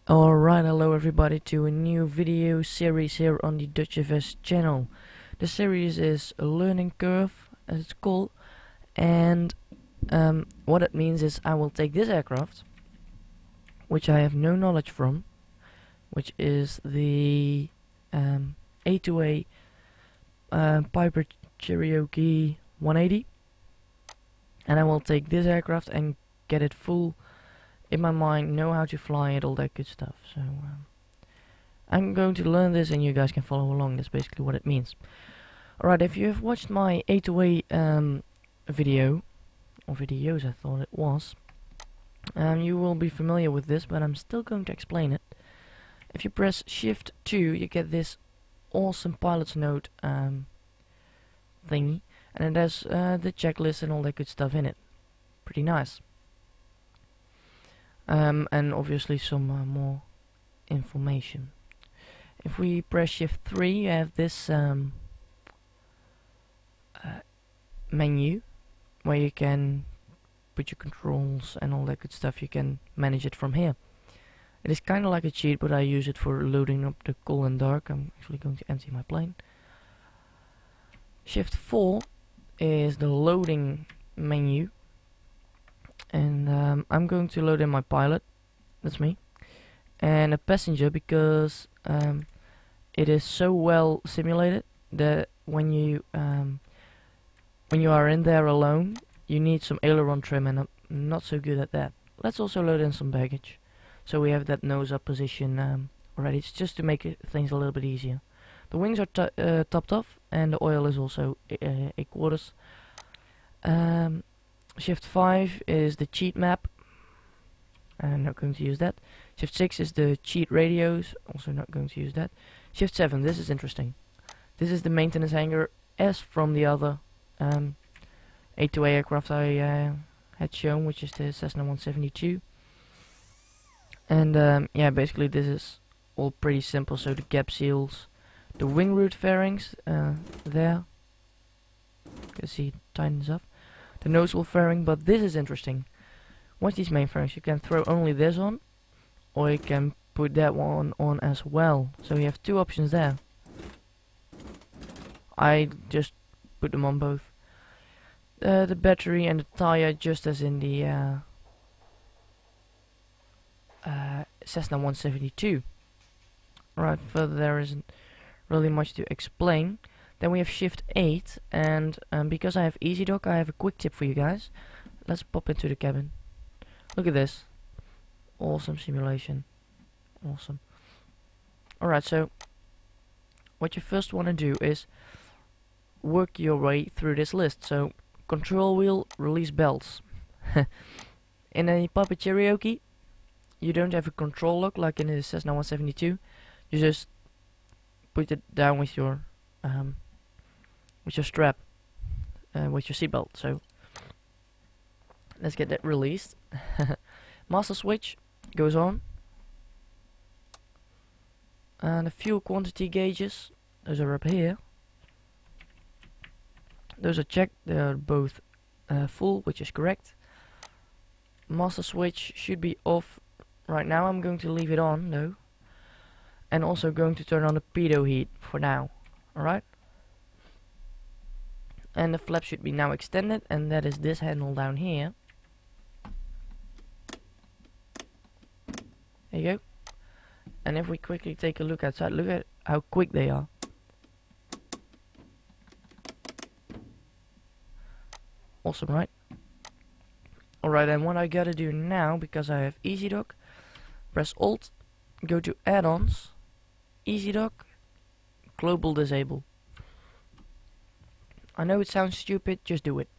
Alright, hello everybody to a new video series here on the DutchFS channel. The series is a learning curve, as it's called, and what it means is I will take this aircraft, which I have no knowledge from, which is the A2A Piper Cherokee 180, and I will take this aircraft and get it full in my mind, know how to fly it, all that good stuff. So I'm going to learn this and you guys can follow along. That's basically what it means. Alright, if you have watched my A2A video, or videos I thought it was, you will be familiar with this, but I'm still going to explain it. If you press Shift 2, you get this awesome pilot's note thingy, and it has the checklist and all that good stuff in it. Pretty nice. And obviously some more information. If we press Shift 3, you have this menu where you can put your controls and all that good stuff. You can manage it from here. It is kind of like a cheat, but I use it for loading up the cool and dark. I'm actually going to empty my plane. Shift 4 is the loading menu. And I'm going to load in my pilot, that's me, and a passenger, because it is so well simulated that when you are in there alone, you need some aileron trim, and I'm not so good at that. Let's also load in some baggage, so we have that nose up position already. It's just to make things a little bit easier. The wings are topped off, and the oil is also 8/4. Shift 5 is the cheat map. I'm not going to use that. Shift 6 is the cheat radios. Also not going to use that. Shift 7, this is interesting. This is the maintenance hangar as from the other A2A aircraft I had shown, which is the Cessna 172. And yeah, basically this is all pretty simple. So the gap seals, the wing root fairings there. You can see it tightens up. The nose wheel fairing, but this is interesting. Once these main fairings, you can throw only this on, or you can put that one on as well. So you have two options there. I just put them on both. The battery and the tire, just as in the Cessna 172. Right, further there isn't really much to explain. Then we have Shift 8, and because I have Easy Dock, I have a quick tip for you guys. Let's pop into the cabin. Look at this. Awesome simulation. Awesome. Alright, so what you first want to do is work your way through this list. So, control wheel, release belts. In a Piper Cherokee, you don't have a control lock like in the Cessna 172. You just put it down with your strap, with your seatbelt. So let's get that released. Master switch goes on, and the fuel quantity gauges, those are up here. Those are checked, they are both full, which is correct. Master switch should be off right now. I'm going to leave it on though, and also going to turn on the pitot heat for now. Alright, and the flap should be now extended, and that is this handle down here. There you go. And if we quickly take a look outside, look at how quick they are. Awesome, right? Alright, and what I gotta do now, because I have Easy Dock, press Alt, go to Add-ons, Easy Dock, Global Disable. I know it sounds stupid, just do it.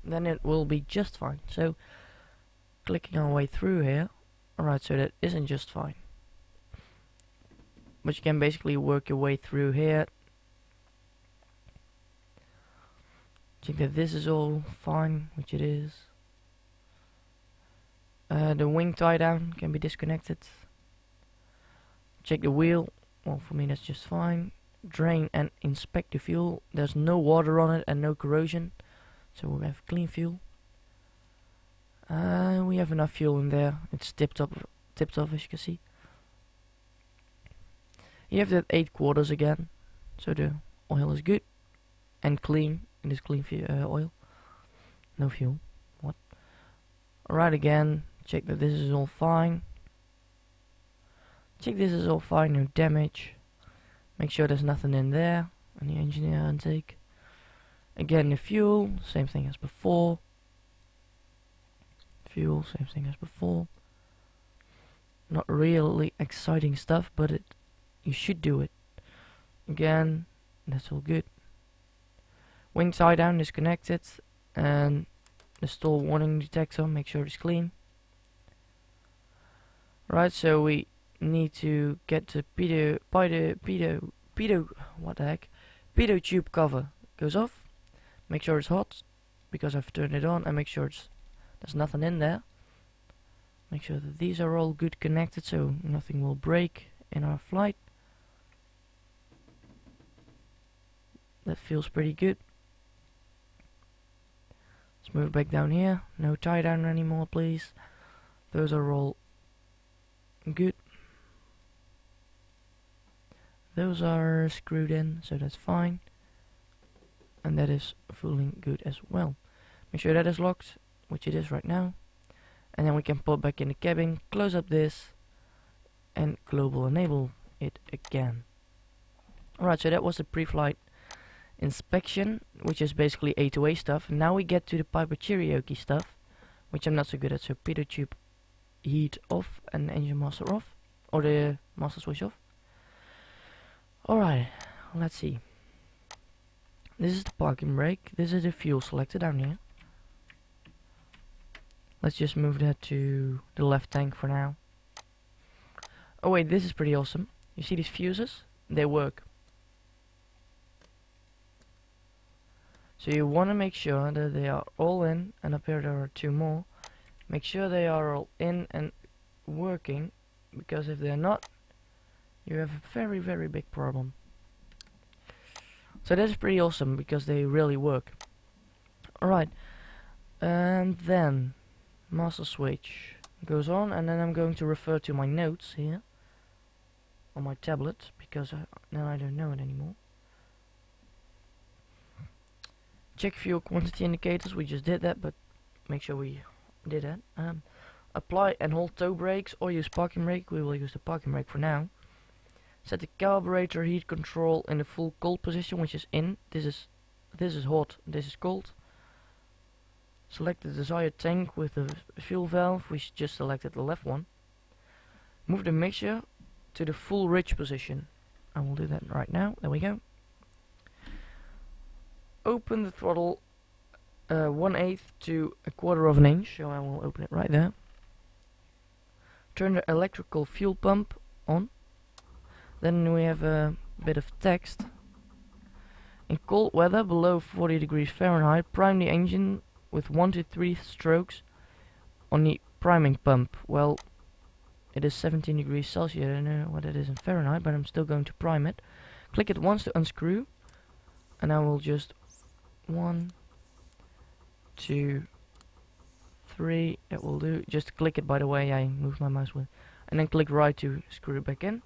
Then it will be just fine. So, clicking our way through here. Alright, so that isn't just fine. But you can basically work your way through here. Check that this is all fine, which it is. The wing tie down can be disconnected. Check the wheel. Well, for me that's just fine. Drain and inspect the fuel. There's no water on it and no corrosion, so we have clean fuel. We have enough fuel in there. It's tipped off as you can see. You have that 8/4 again, so the oil is good and clean. It is clean oil, no fuel. What? Alright, again, check that this is all fine. Check this is all fine, no damage. Make sure there's nothing in there, any engine air intake. Again, the fuel, same thing as before. Fuel, same thing as before. Not really exciting stuff, but you should do it. Again, that's all good. Wing tie down is connected, and the stall warning detector, make sure it's clean. Right, so we need to get the pitot tube cover goes off. Make sure it's hot, because I've turned it on, and make sure there's nothing in there. Make sure that these are all good connected, so nothing will break in our flight. That feels pretty good. Let's move back down here. No tie down anymore, please. Those are all good. Those are screwed in, so that's fine. And that is fully good as well. Make sure that is locked, which it is right now. And then we can pop back in the cabin, close up this, and global enable it again. Alright, so that was the pre-flight inspection, which is basically A2A stuff. Now we get to the Piper Cherokee stuff, which I'm not so good at. So pitot tube heat off and engine master off, or the master switch off. Alright, let's see. This is the parking brake. This is the fuel selector down here. Let's just move that to the left tank for now. Oh wait, this is pretty awesome. You see these fuses? They work. So you want to make sure that they are all in, and up here there are two more. Make sure they are all in and working, because if they're not, you have a very, very big problem. So that's pretty awesome, because they really work. Alright, and then master switch goes on, and then I'm going to refer to my notes here on my tablet, because now I don't know it anymore. Check fuel quantity indicators, we just did that, but make sure we did that. Apply and hold toe brakes or use parking brake. We will use the parking brake for now. Set the carburetor heat control in the full cold position, which is in. This is hot, this is cold. Select the desired tank with the fuel valve. We just selected the left one. Move the mixture to the full rich position. I will do that right now. There we go. Open the throttle 1/8 to 1/4 of an inch, so I will open it right there. Turn the electrical fuel pump on. Then we have a bit of text. In cold weather below 40 degrees Fahrenheit, prime the engine with 1 to 3 strokes on the priming pump. Well, it is 17 degrees Celsius. I don't know what it is in Fahrenheit, but I'm still going to prime it. Click it once to unscrew, and I will just 1, 2, 3. That will do. Just click it, by the way. I moved my mouse with, and then click right to screw it back in.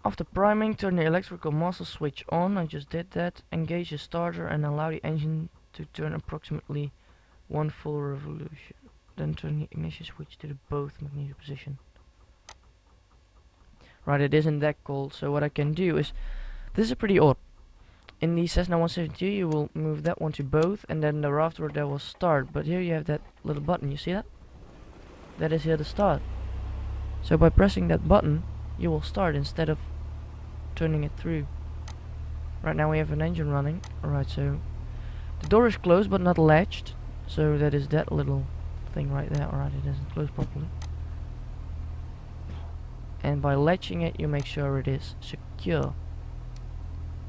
After priming, turn the electrical master switch on. I just did that. Engage the starter and allow the engine to turn approximately 1 full revolution. Then turn the ignition switch to the both magnetic position. Right, it isn't that cold, so what I can do is, this is pretty odd. In the Cessna 172 you will move that one to both, and then thereafter there will start. But here you have that little button, you see that? That is here the start. So by pressing that button, you will start instead of turning it through. Right now we have an engine running. Alright, so the door is closed but not latched, so that is that little thing right there. Alright, it isn't closed properly. And by latching it, you make sure it is secure.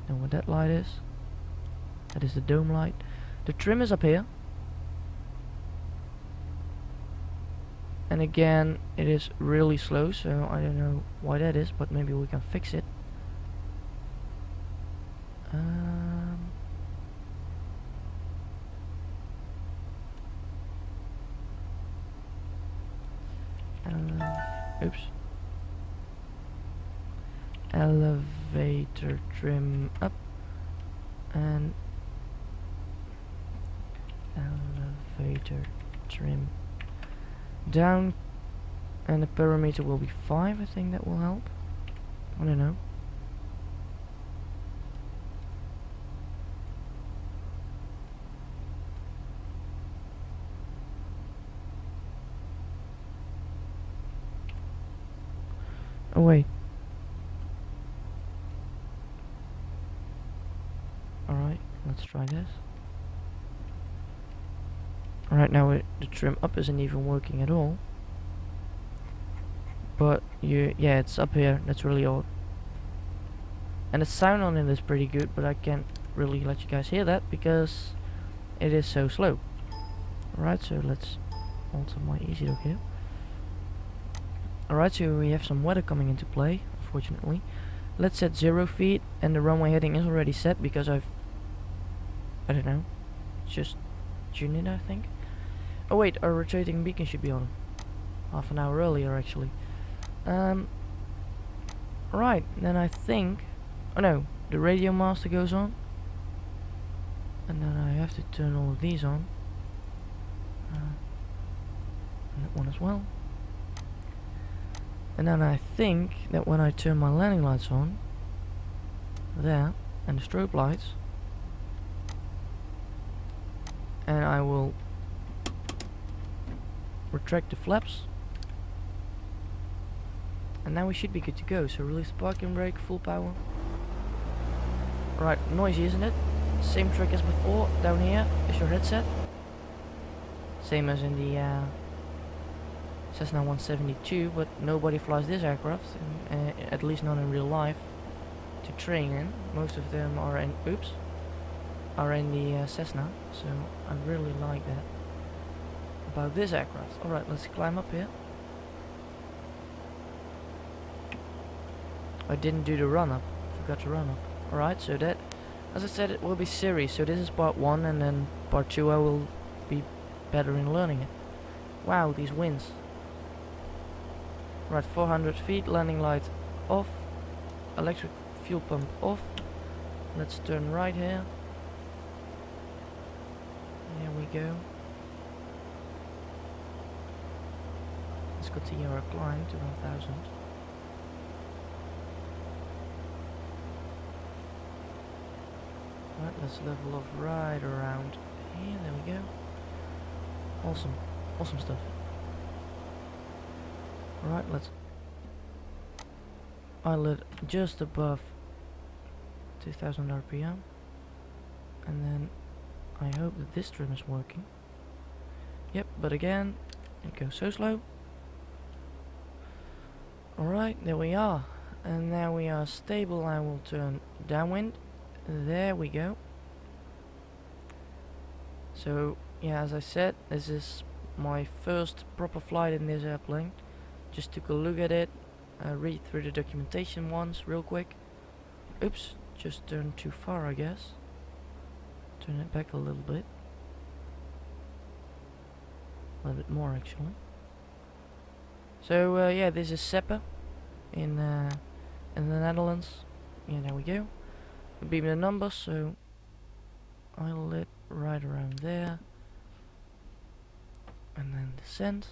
And what that light is, that is the dome light. The trim is up here. And again, it is really slow, so I don't know why that is, but maybe we can fix it. Oops. Elevator trim up and elevator trim down, and the parameter will be 5. I think that will help. I don't know. Oh wait. Alright, let's try this. Alright, now the trim up isn't even working at all. But yeah, it's up here. That's really odd. And the sound on it is pretty good, but I can't really let you guys hear that because it is so slow. Alright, so let's alter my easy dog here. Alright, so we have some weather coming into play, unfortunately. Let's set 0 feet, and the runway heading is already set because I don't know, just tuned it, I think. Oh wait, our rotating beacon should be on half an hour earlier actually. Right, then I think, oh no, the radio master goes on, and then I have to turn all of these on, and that one as well. And then I think that when I turn my landing lights on, there, and the strobe lights, and I will retract the flaps, and now we should be good to go. So release the parking brake, full power. Right, noisy isn't it? Same trick as before. Down here is your headset, same as in the Cessna 172, but nobody flies this aircraft, at least not in real life, to train in. Most of them are in the Cessna, so I really like that about this aircraft. Alright, let's climb up here. I didn't do the run up, forgot to run up. Alright, so that, as I said, it will be series, so this is part 1, and then part 2 I will be better in learning it. Wow, these winds. Right, 400 feet, landing light off, electric fuel pump off. Let's turn right here. There we go. Let's continue our climb to 1000. Right, let's level off right around here. There we go. Awesome, awesome stuff. Right, let's pilot just above 2000 RPM, and then I hope that this trim is working. Yep, but again it goes so slow. Alright, there we are, and now we are stable. I will turn downwind. There we go. So yeah, as I said, this is my first proper flight in this airplane. Just took a look at it, read through the documentation once real quick. Oops, just turned too far I guess. Turn it back a little bit. A little bit more actually. So yeah, this is Seppe in the Netherlands. Yeah, there we go. Beam the numbers, so I'll let right around there, and then descend.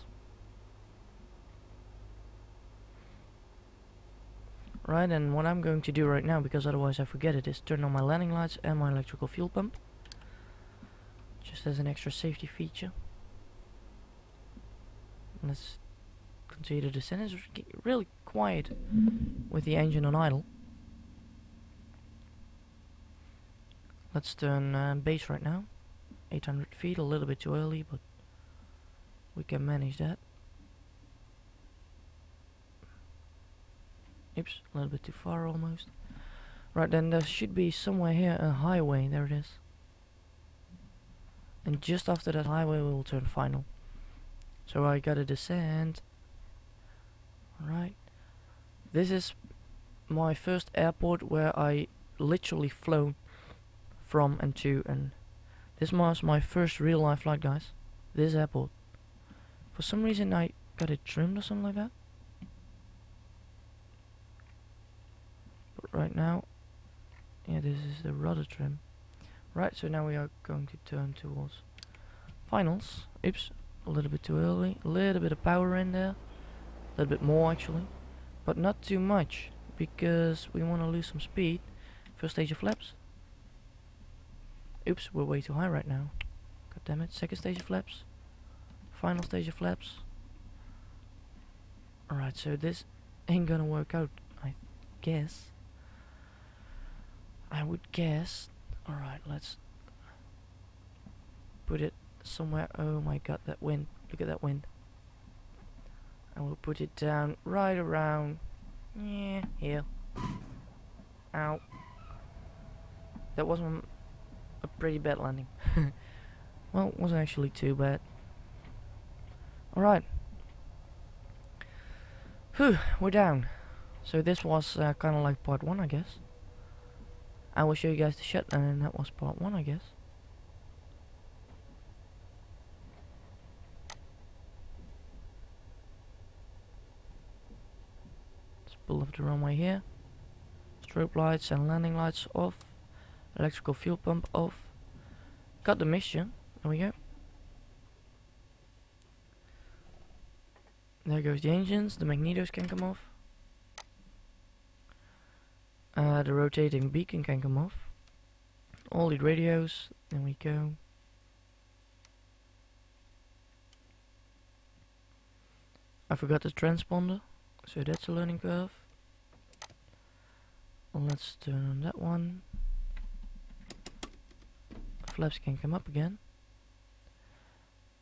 Right, and what I'm going to do right now, because otherwise I forget it, is turn on my landing lights and my electrical fuel pump, just as an extra safety feature. Let's continue to descend. It's really quiet with the engine on idle. Let's turn base right now. 800 feet, a little bit too early, but we can manage that. Oops, a little bit too far almost. Right, then there should be somewhere here a highway. There it is. And just after that highway we will turn final. So I gotta descend. Right. This is my first airport where I literally flown from and to, and this was my first real life flight, guys. This airport. For some reason I got it trimmed or something like that. But right now, yeah, this is the rudder trim. Right, so now we are going to turn towards finals. Oops, a little bit too early. A little bit of power in there. A little bit more actually. But not too much, because we want to lose some speed. First stage of flaps. Oops, we're way too high right now. God damn it. Second stage of flaps. Final stage of flaps. Alright, so this ain't gonna work out, I guess. I would guess. Alright, let's put it somewhere. Oh my god, that wind. Look at that wind. And we'll put it down right around. Yeah, here. Ow. That wasn't a pretty bad landing. Well, it wasn't actually too bad. Alright. Whew, we're down. So this was kind of like part 1, I guess. I will show you guys the shot, and that was part 1, I guess. Let's pull off the runway here. Strobe lights and landing lights off. Electrical fuel pump off. Got the mixture. There we go. There goes the engines. The magnetos can come off. The rotating beacon can come off. All the radios. There we go. I forgot the transponder, so that's a learning curve. Let's turn on that one. Flaps can come up again.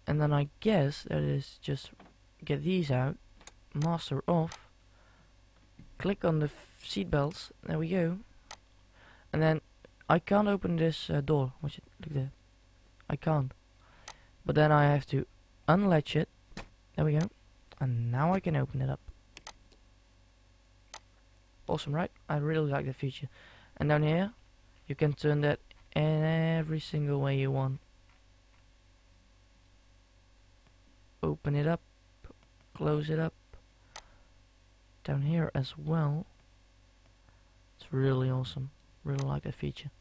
And then I guess that is just get these out, master off, click on the seat belts, there we go. And then I can't open this door. Watch it, look there. I can't. But then I have to unlatch it. There we go. And now I can open it up. Awesome, right? I really like that feature. And down here, you can turn that in every single way you want. Open it up, close it up. Down here as well. It's really awesome. Really like that feature.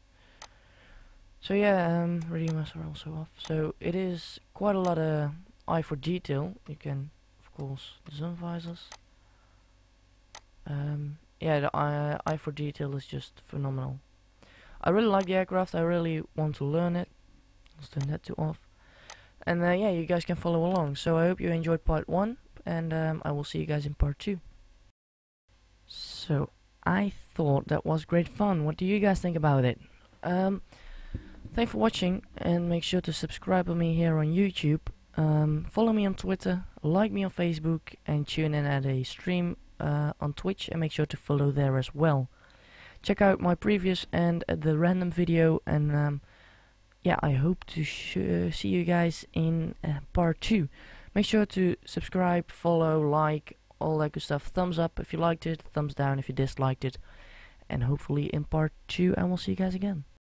So yeah, radio master also off. So it is quite a lot of eye for detail. You can, of course, the sun visors. Yeah, the eye for detail is just phenomenal. I really like the aircraft. I really want to learn it. Let's turn that to off. And yeah, you guys can follow along. So I hope you enjoyed part 1, and I will see you guys in part 2. So I thought that was great fun. What do you guys think about it? Thanks for watching, and make sure to subscribe to me here on YouTube. Follow me on Twitter, like me on Facebook, and tune in at a stream on Twitch, and make sure to follow there as well. Check out my previous and the random video, and yeah, I hope to see you guys in part 2. Make sure to subscribe, follow, like, all that good stuff. Thumbs up if you liked it, thumbs down if you disliked it, and hopefully in part 2 I will see you guys again.